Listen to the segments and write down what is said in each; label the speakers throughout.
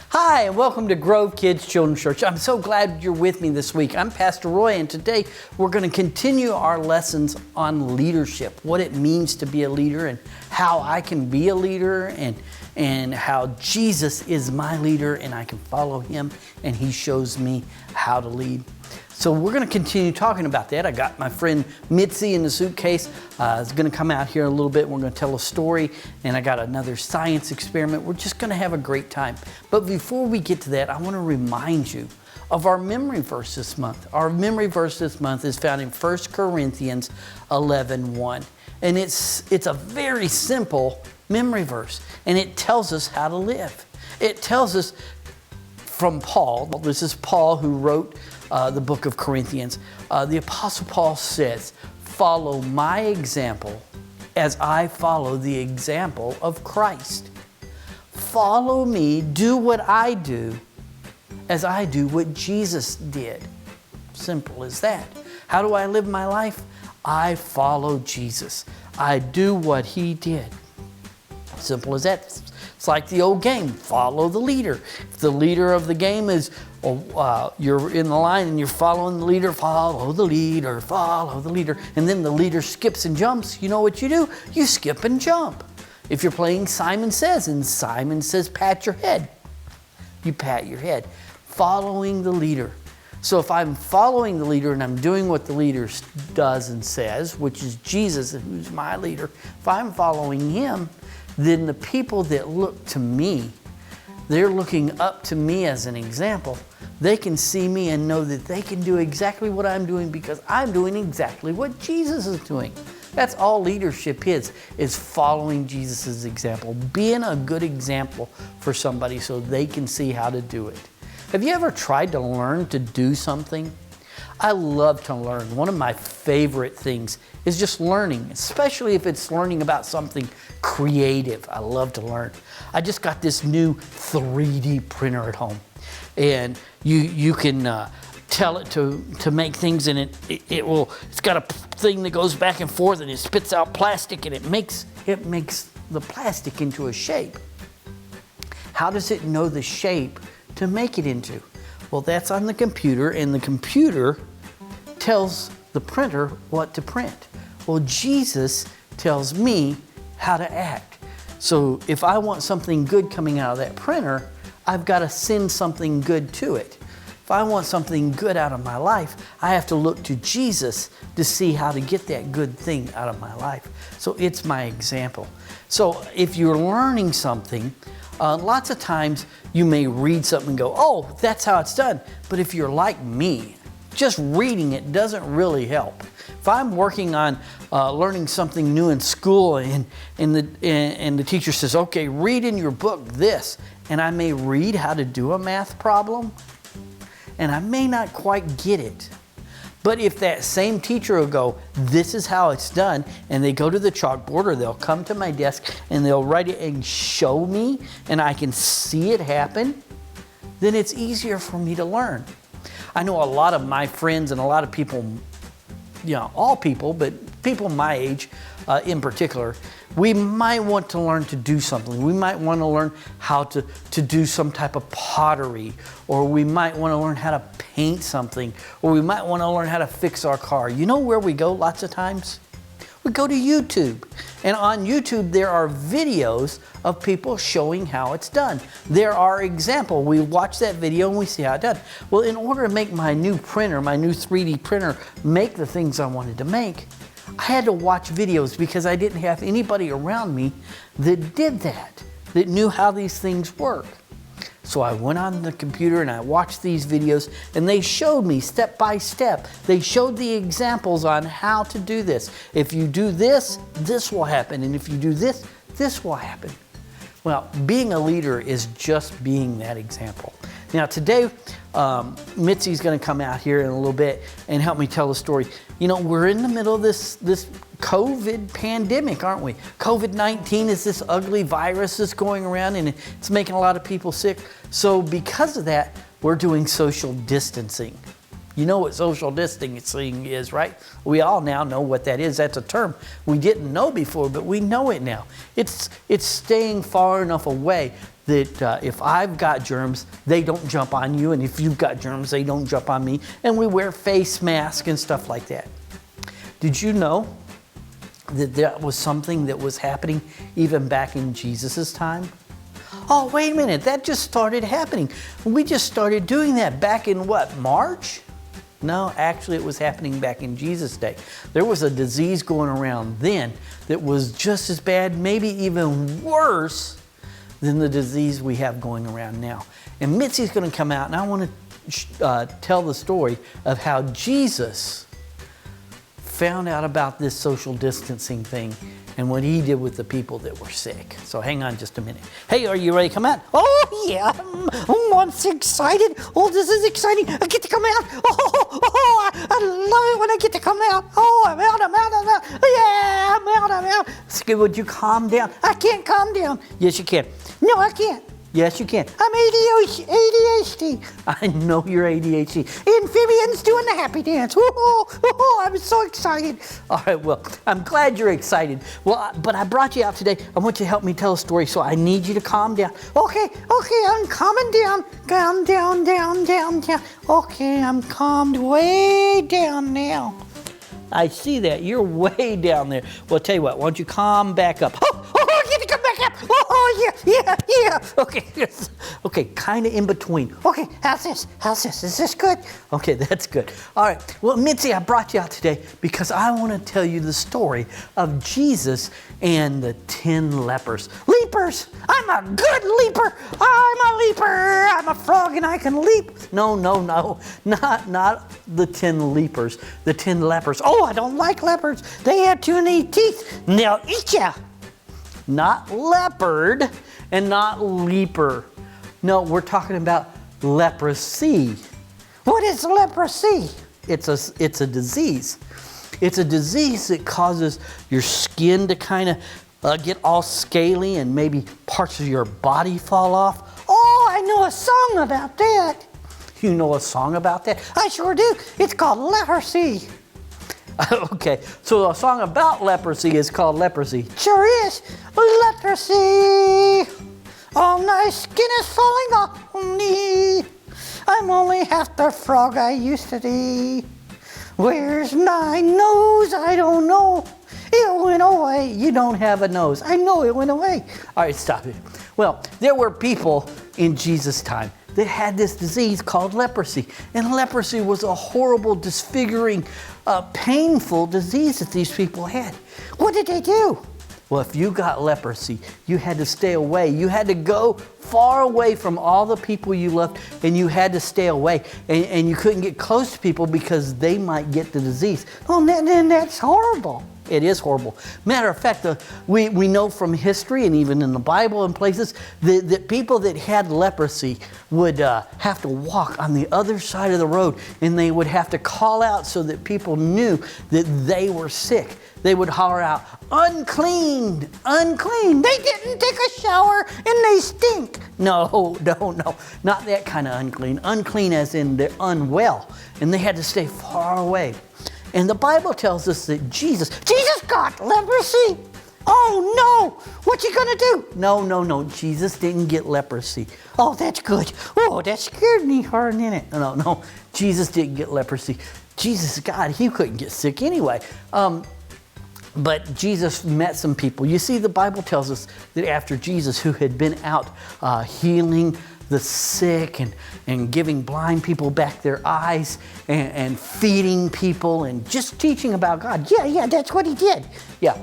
Speaker 1: Hi, and welcome to Grove Kids Children's Church. I'm so glad you're with me this week. I'm Pastor Roy, and today we're going to continue our lessons on leadership, what it means to be a leader and how I can be a leader and how Jesus is my leader and I can follow him and he shows me how to lead. So we're going to continue talking about that. I got my friend Mitzi in the suitcase. Is going to come out here in a little bit. We're going to tell a story, and I got another science experiment. We're just going to have a great time. But before we get to that, I want to remind you of our memory verse this month. Our memory verse this month is found in 1 Corinthians 11:1. And it's a very simple memory verse, and it tells us how to live. It tells us from Paul. This is Paul who wrote the book of Corinthians. The Apostle Paul says, "Follow my example as I follow the example of Christ." Follow me, do what I do as I do what Jesus did. Simple as that. How do I live my life? I follow Jesus. I do what he did. Simple as that. It's like the old game, follow the leader. If the leader of the game is, you're in the line and you're following the leader, follow the leader, follow the leader. And then the leader skips and jumps, you know what you do? You skip and jump. If you're playing Simon Says, and Simon says, pat your head, you pat your head. Following the leader. So if I'm following the leader and I'm doing what the leader does and says, which is Jesus, who's my leader, if I'm following him, then the people that look to me, they're looking up to me as an example. They can see me and know that they can do exactly what I'm doing because I'm doing exactly what Jesus is doing. That's all leadership is following Jesus' example, being a good example for somebody so they can see how to do it. Have you ever tried to learn to do something? I love to learn. One of my favorite things is just learning, especially if it's learning about something creative. I love to learn. I just got this new 3D printer at home, and you can tell it to make things, and it's got a thing that goes back and forth, and it spits out plastic, and it makes the plastic into a shape. How does it know the shape to make it into? Well, that's on the computer, and the computer tells the printer what to print. Well, Jesus tells me how to act. So if I want something good coming out of that printer, I've got to send something good to it. If I want something good out of my life, I have to look to Jesus to see how to get that good thing out of my life. So it's my example. So if you're learning something, lots of times you may read something and go, oh, that's how it's done. But if you're like me, just reading it doesn't really help. If I'm working on learning something new in school and the teacher says, okay, read in your book this, and I may read how to do a math problem, and I may not quite get it. But if that same teacher will go, this is how it's done, and they go to the chalkboard or they'll come to my desk and they'll write it and show me and I can see it happen, then it's easier for me to learn. I know a lot of my friends and a lot of people, all people, but people my age in particular, we might want to learn to do something. We might want to learn how to do some type of pottery, or we might want to learn how to paint something, or we might want to learn how to fix our car. You know where we go lots of times? We go to YouTube. And on YouTube, there are videos of people showing how it's done. There are examples. We watch that video and we see how it's done. Well, in order to make my new printer, my new 3D printer, make the things I wanted to make, I had to watch videos because I didn't have anybody around me that did that knew how these things work. So I went on the computer and I watched these videos, and they showed me step by step. They showed the examples on how to do this. If you do this, this will happen. And if you do this, this will happen. Well, being a leader is just being that example. Now today, Mitzi's going to come out here in a little bit and help me tell the story. We're in the middle of this COVID pandemic, aren't we? COVID-19 is this ugly virus that's going around and it's making a lot of people sick. So because of that, we're doing social distancing. You know what social distancing is, right? We all now know what that is. That's a term we didn't know before, but we know it now. It's staying far enough away that if I've got germs, they don't jump on you, and if you've got germs, they don't jump on me. And we wear face masks and stuff like that. Did you know that was something that was happening even back in Jesus' time? Oh, wait a minute, that just started happening. We just started doing that back in what, March? No, actually it was happening back in Jesus' day. There was a disease going around then that was just as bad, maybe even worse than the disease we have going around now. And Mitzi's going to come out, and I want to tell the story of how Jesus found out about this social distancing thing and what he did with the people that were sick. So hang on just a minute. Hey, are you ready to come out?
Speaker 2: Oh, yeah. I'm so excited. Oh, this is exciting. I get to come out. I love it when I get to come out. Oh, I'm out. Yeah, I'm out.
Speaker 1: Skip, would you calm down?
Speaker 2: I can't calm down.
Speaker 1: Yes, you can.
Speaker 2: No, I can't.
Speaker 1: Yes, you can.
Speaker 2: I'm ADHD.
Speaker 1: I know you're ADHD.
Speaker 2: Amphibian's doing the happy dance. I'm so excited.
Speaker 1: All right, well, I'm glad you're excited. Well, but I brought you out today. I want you to help me tell a story, so I need you to calm down.
Speaker 2: Okay, I'm calming down. Calm down. Okay, I'm calmed way down now.
Speaker 1: I see that. You're way down there. Well, tell you what, why don't you calm back up?
Speaker 2: I get to come back up. Oh, yeah.
Speaker 1: Okay, okay, kind of in between.
Speaker 2: Okay, how's this? Is this good?
Speaker 1: Okay, that's good. All right, well, Mitzi, I brought you out today because I want to tell you the story of Jesus and the 10 lepers.
Speaker 2: Leapers! I'm a good leaper! I'm a frog and I can leap.
Speaker 1: No, not the 10 leapers, the 10 lepers.
Speaker 2: Oh, I don't like leopards. They have too many teeth and they'll eat ya.
Speaker 1: Not leopard and not leaper. No, we're talking about leprosy.
Speaker 2: What is leprosy?
Speaker 1: It's a disease. It's a disease that causes your skin to kind of get all scaly and maybe parts of your body fall off.
Speaker 2: Oh, I know a song about that.
Speaker 1: You know a song about that?
Speaker 2: I sure do. It's called Leprosy.
Speaker 1: Okay, so a song about leprosy is called Leprosy.
Speaker 2: Sure is. Leprosy. All my skin is falling off me. I'm only half the frog I used to be. Where's my nose? I don't know. It went away.
Speaker 1: You don't have a nose.
Speaker 2: I know it went away.
Speaker 1: All right, stop it. Well, there were people in Jesus' time that had this disease called leprosy. And leprosy was a horrible, disfiguring, painful disease that these people had.
Speaker 2: What did they do?
Speaker 1: Well, if you got leprosy, you had to stay away. You had to go far away from all the people you loved, and you had to stay away. And you couldn't get close to people because they might get the disease.
Speaker 2: Oh, then that's horrible.
Speaker 1: It is horrible. Matter of fact, we know from history and even in the Bible and places that people that had leprosy would have to walk on the other side of the road, and they would have to call out so that people knew that they were sick. They would holler out, "Unclean, unclean."
Speaker 2: They didn't take a shower and they stink.
Speaker 1: No, not that kind of unclean. Unclean as in they're unwell, and they had to stay far away. And the Bible tells us that Jesus
Speaker 2: got leprosy. Oh no, what's he gonna do?
Speaker 1: No, Jesus didn't get leprosy.
Speaker 2: Oh, that's good. Oh, that scared me hard, didn't it?
Speaker 1: No, Jesus didn't get leprosy. Jesus, God, he couldn't get sick anyway. But Jesus met some people. You see, the Bible tells us that after Jesus, who had been out healing the sick and giving blind people back their eyes and feeding people and just teaching about God.
Speaker 2: Yeah, that's what he did.
Speaker 1: Yeah.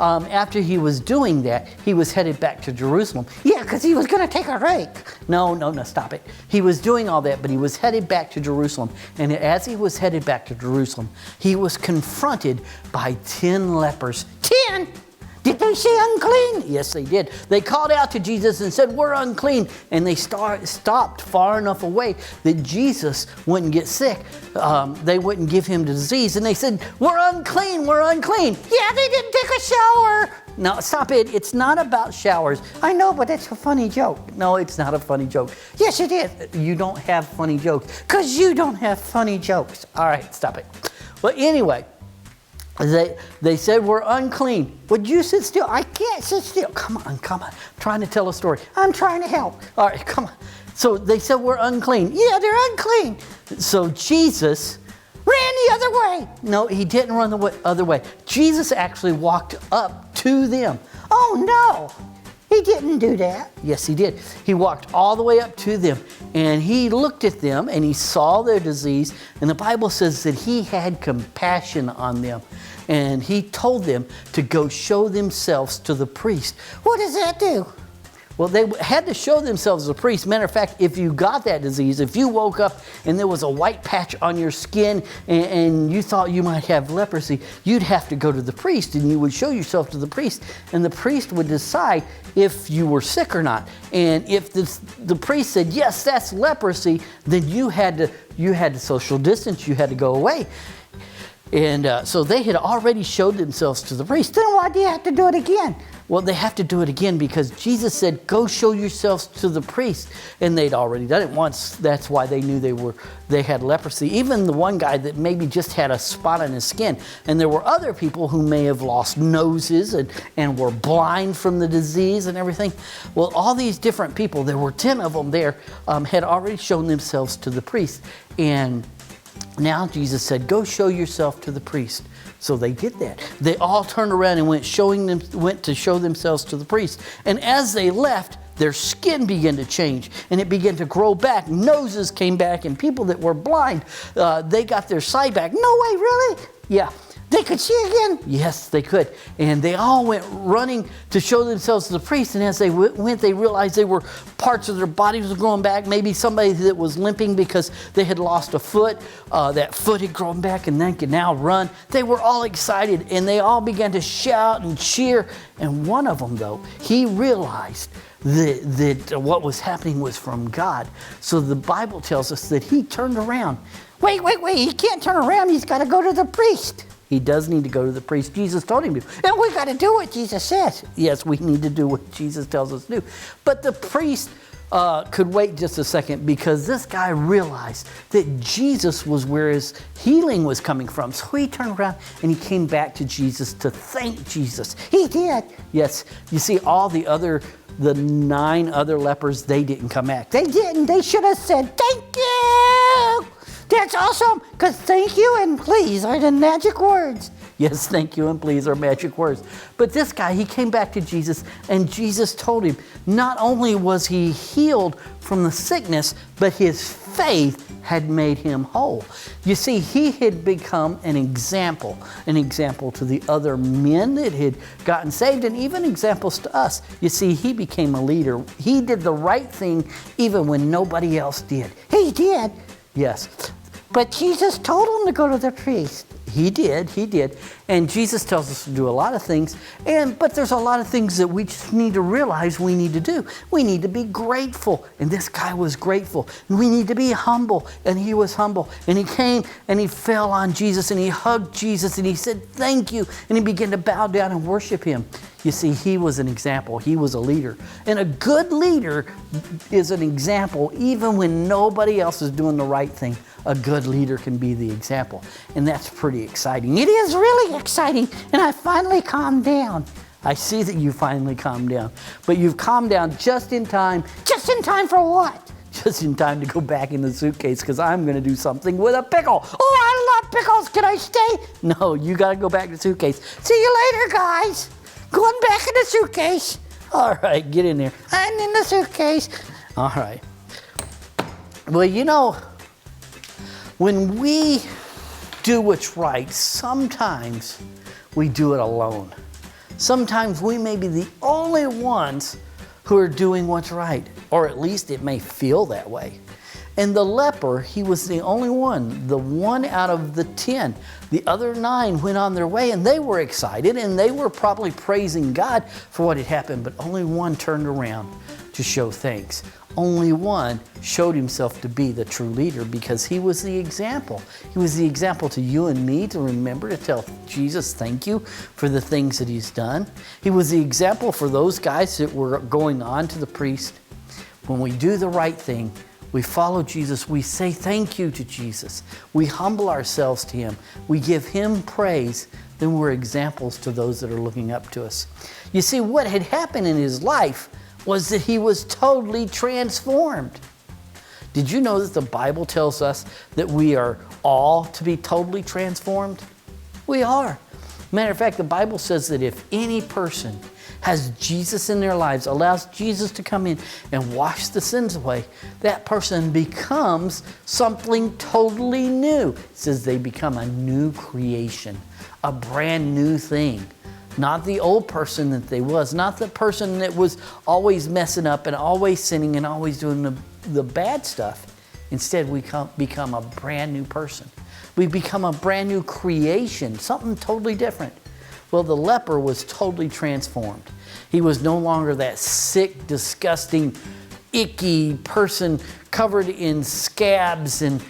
Speaker 1: After he was doing that, he was headed back to Jerusalem.
Speaker 2: Yeah, because he was going to take a break.
Speaker 1: No, stop it. He was doing all that, but he was headed back to Jerusalem. And as he was headed back to Jerusalem, he was confronted by 10 lepers.
Speaker 2: 10? Did they say unclean?
Speaker 1: Yes, they did. They called out to Jesus and said, we're unclean. And they stopped far enough away that Jesus wouldn't get sick. They wouldn't give him the disease. And they said, we're unclean, we're unclean.
Speaker 2: Yeah, they didn't take a shower.
Speaker 1: Now, stop it. It's not about showers.
Speaker 2: I know, but it's a funny joke.
Speaker 1: No, it's not a funny joke.
Speaker 2: Yes, it is.
Speaker 1: You don't have funny jokes.
Speaker 2: Because you don't have funny jokes.
Speaker 1: All right, stop it. Well, anyway, they said we're unclean.
Speaker 2: Would you sit still? I can't sit still.
Speaker 1: Come on. I'm trying to tell a story.
Speaker 2: I'm trying to help.
Speaker 1: All right, come on. So they said we're unclean.
Speaker 2: Yeah, they're unclean.
Speaker 1: So Jesus
Speaker 2: ran the other way.
Speaker 1: No, he didn't run the other way. Jesus actually walked up to them.
Speaker 2: Oh, no. He didn't do that.
Speaker 1: Yes, he did. He walked all the way up to them, and he looked at them, and he saw their disease, and the Bible says that he had compassion on them, and he told them to go show themselves to the priest.
Speaker 2: What does that do?
Speaker 1: Well, they had to show themselves as a priest. Matter of fact, if you got that disease, if you woke up and there was a white patch on your skin and you thought you might have leprosy, you'd have to go to the priest and you would show yourself to the priest. And the priest would decide if you were sick or not. And if the priest said, yes, that's leprosy, then you had to social distance, you had to go away. And so they had already showed themselves to the priest.
Speaker 2: Then why do you have to do it again?
Speaker 1: Well, they have to do it again because Jesus said, go show yourselves to the priest. And they'd already done it once. That's why they knew they had leprosy. Even the one guy that maybe just had a spot on his skin. And there were other people who may have lost noses and were blind from the disease and everything. Well, all these different people, there were 10 of them there, had already shown themselves to the priest. And now Jesus said, go show yourself to the priest. So they did that. They all turned around and went to show themselves to the priest. And as they left, their skin began to change and it began to grow back. Noses came back, and people that were blind, they got their sight back.
Speaker 2: No way, really?
Speaker 1: Yeah.
Speaker 2: They could see again?
Speaker 1: Yes, they could. And they all went running to show themselves to the priest. And as they went, they realized they were parts of their bodies were growing back. Maybe somebody that was limping because they had lost a foot. That foot had grown back and then could now run. They were all excited and they all began to shout and cheer. And one of them, though, he realized that what was happening was from God. So the Bible tells us that he turned around.
Speaker 2: Wait. He can't turn around. He's got to go to the priest.
Speaker 1: He does need to go to the priest. Jesus told him to.
Speaker 2: And we got to do what Jesus says.
Speaker 1: Yes, we need to do what Jesus tells us to do. But the priest could wait just a second because this guy realized that Jesus was where his healing was coming from. So he turned around and he came back to Jesus to thank Jesus.
Speaker 2: He did.
Speaker 1: Yes. You see, the 9 other lepers, they didn't come back.
Speaker 2: They didn't. They should have said, thank you. That's awesome, because thank you and please are the magic words.
Speaker 1: Yes, thank you and please are magic words. But this guy, he came back to Jesus, and Jesus told him not only was he healed from the sickness, but his faith had made him whole. You see, he had become an example to the other men that had gotten saved, and even examples to us. You see, he became a leader. He did the right thing even when nobody else did.
Speaker 2: He did.
Speaker 1: Yes.
Speaker 2: But Jesus told him to go to the priest.
Speaker 1: He did. And Jesus tells us to do a lot of things, but there's a lot of things that we just need to realize we need to do. We need to be grateful, and this guy was grateful. And we need to be humble, and he was humble. And he came and he fell on Jesus and he hugged Jesus and he said, thank you. And he began to bow down and worship him. You see, he was an example. He was a leader. And a good leader is an example even when nobody else is doing the right thing. A good leader can be the example. And that's pretty exciting.
Speaker 2: It is really exciting. And I finally calmed down.
Speaker 1: I see that you finally calmed down. But you've calmed down just in time.
Speaker 2: Just in time for what?
Speaker 1: Just in time to go back in the suitcase because I'm going to do something with a pickle.
Speaker 2: Oh, I love pickles. Can I stay?
Speaker 1: No, you got to go back to the suitcase.
Speaker 2: See you later, guys. Going back in the suitcase.
Speaker 1: All right, get in there.
Speaker 2: I'm in the suitcase.
Speaker 1: All right. Well, you know, when we do what's right, sometimes we do it alone. Sometimes we may be the only ones who are doing what's right, or at least it may feel that way. And the leper, he was the only one, the one out of the 10. The other 9 went on their way, and they were excited, and they were probably praising God for what had happened, but only one turned around to show thanks. Only one showed himself to be the true leader because he was the example. He was the example to you and me to remember to tell Jesus thank you for the things that he's done. He was the example for those guys that were going on to the priest. When we do the right thing, we follow Jesus, we say thank you to Jesus. We humble ourselves to him. We give him praise. Then we're examples to those that are looking up to us. You see, what had happened in his life was that he was totally transformed. Did you know that the Bible tells us that we are all to be totally transformed? We are. Matter of fact, the Bible says that if any person has Jesus in their lives, allows Jesus to come in and wash the sins away, that person becomes something totally new. It says they become a new creation, a brand new thing. Not the old person that they was, not the person that was always messing up and always sinning and always doing the bad stuff. Instead, we become a brand new person. We become a brand new creation, something totally different. Well, the leper was totally transformed. He was no longer that sick, disgusting, icky person covered in scabs and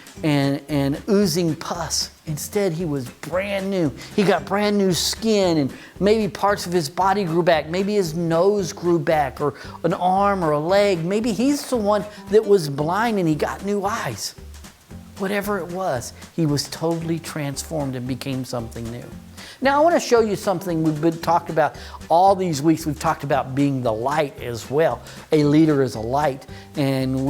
Speaker 1: oozing pus. Instead, he was brand new. He got brand new skin, and maybe parts of his body grew back. Maybe his nose grew back, or an arm or a leg. Maybe he's the one that was blind and he got new eyes. Whatever it was, he was totally transformed and became something new. Now, I want to show you something we've been talked about all these weeks. We've talked about being the light as well. A leader is a light. And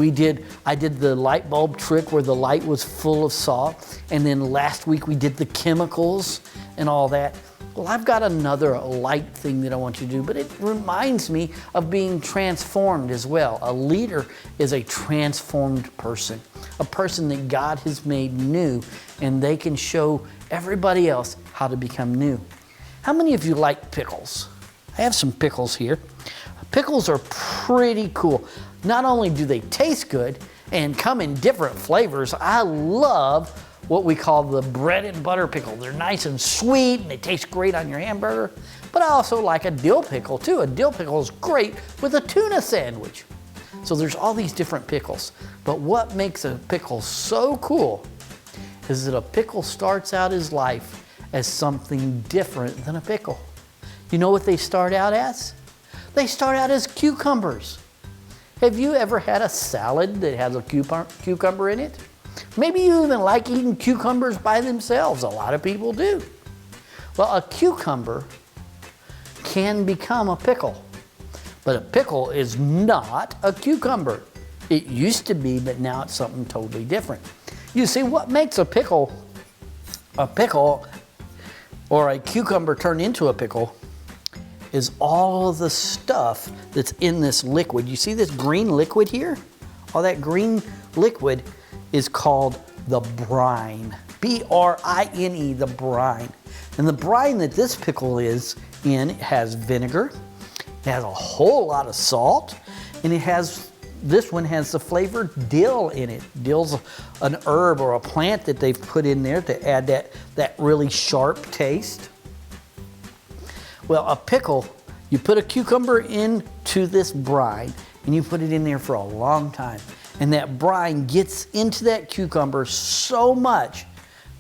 Speaker 1: I did the light bulb trick where the light was full of salt. And then last week we did the chemicals and all that. Well, I've got another light thing that I want you to do, but it reminds me of being transformed as well. A leader is a transformed person, a person that God has made new, and they can show everybody else how to become new. How many of you like pickles? I have some pickles here. Pickles are pretty cool. Not only do they taste good and come in different flavors, I love what we call the bread and butter pickle. They're nice and sweet and they taste great on your hamburger. But I also like a dill pickle too. A dill pickle is great with a tuna sandwich. So there's all these different pickles. But what makes a pickle so cool is that a pickle starts out his life as something different than a pickle. You know what they start out as? They start out as cucumbers. Have you ever had a salad that has a cucumber in it? Maybe you even like eating cucumbers by themselves. A lot of people do. Well, a cucumber can become a pickle, but a pickle is not a cucumber. It used to be, but now it's something totally different. You see, what makes a pickle or a cucumber turn into a pickle is all of the stuff that's in this liquid. You see this green liquid here? All that green liquid is called the brine. B-R-I-N-E, the brine. And the brine that this pickle is in has vinegar, it has a whole lot of salt, and this one has the flavor dill in it. Dill's an herb or a plant that they've put in there to add that really sharp taste. Well, a pickle, you put a cucumber into this brine and you put it in there for a long time. And that brine gets into that cucumber so much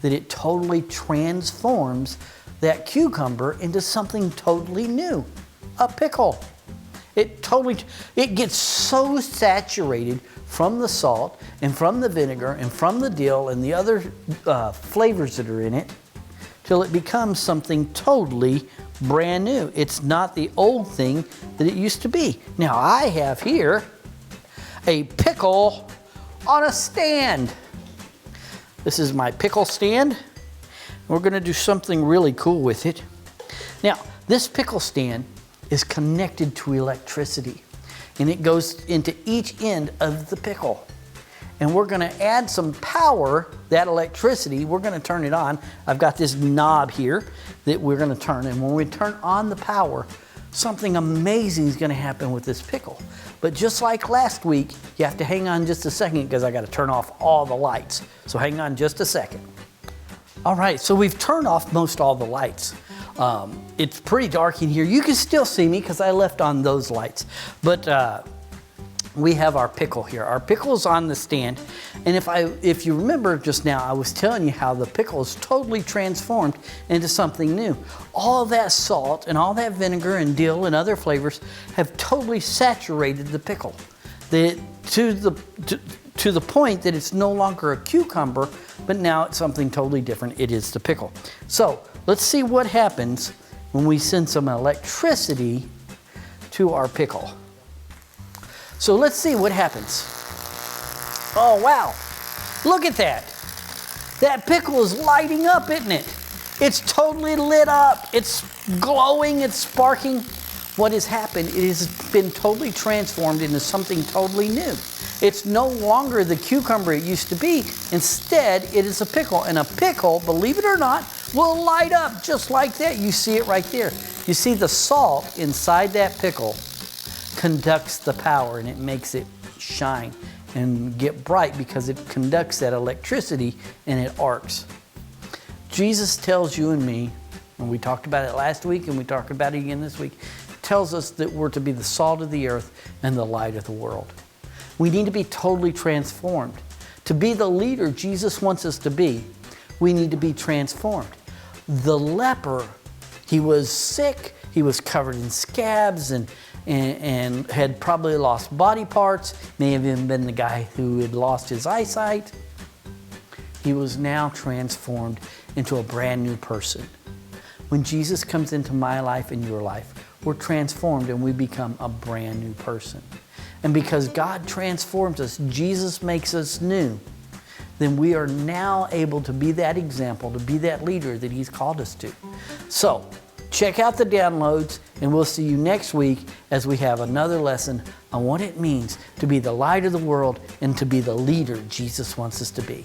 Speaker 1: that it totally transforms that cucumber into something totally new, a pickle. It gets so saturated from the salt and from the vinegar and from the dill and the other flavors that are in it till it becomes something totally brand new. It's not the old thing that it used to be. Now I have here a pickle on a stand. This is my pickle stand. We're going to do something really cool with it. Now, this pickle stand is connected to electricity, and it goes into each end of the pickle. And we're going to add some power, that electricity, we're going to turn it on. I've got this knob here that we're going to turn, and when we turn on the power, something amazing is going to happen with this pickle. But just like last week, you have to hang on just a second because I got to turn off all the lights. So hang on just a second. All right, so we've turned off most all the lights. It's pretty dark in here. You can still see me because I left on those lights. But we have our pickle here. Our pickle is on the stand. And if you remember just now, I was telling you how the pickle is totally transformed into something new. All that salt and all that vinegar and dill and other flavors have totally saturated the pickle. To the point that it's no longer a cucumber, but now it's something totally different. It is the pickle. So let's see what happens when we send some electricity to our pickle. So let's see what happens. Oh, wow. Look at that. That pickle is lighting up, isn't it? It's totally lit up. It's glowing. It's sparking. What has happened, it has been totally transformed into something totally new. It's no longer the cucumber it used to be. Instead, it is a pickle. And a pickle, believe it or not, will light up just like that. You see it right there. You see the salt inside that pickle conducts the power, and it makes it shine and get bright because it conducts that electricity and it arcs. Jesus tells you and me, and we talked about it last week and we talked about it again this week, tells us that we're to be the salt of the earth and the light of the world. We need to be totally transformed. To be the leader Jesus wants us to be, we need to be transformed. The leper, he was sick, he was covered in scabs and had probably lost body parts, may have even been the guy who had lost his eyesight. He was now transformed into a brand new person. When Jesus comes into my life and your life, we're transformed and we become a brand new person. And because God transforms us, Jesus makes us new, then we are now able to be that example, to be that leader that He's called us to. So, check out the downloads, and we'll see you next week as we have another lesson on what it means to be the light of the world and to be the leader Jesus wants us to be.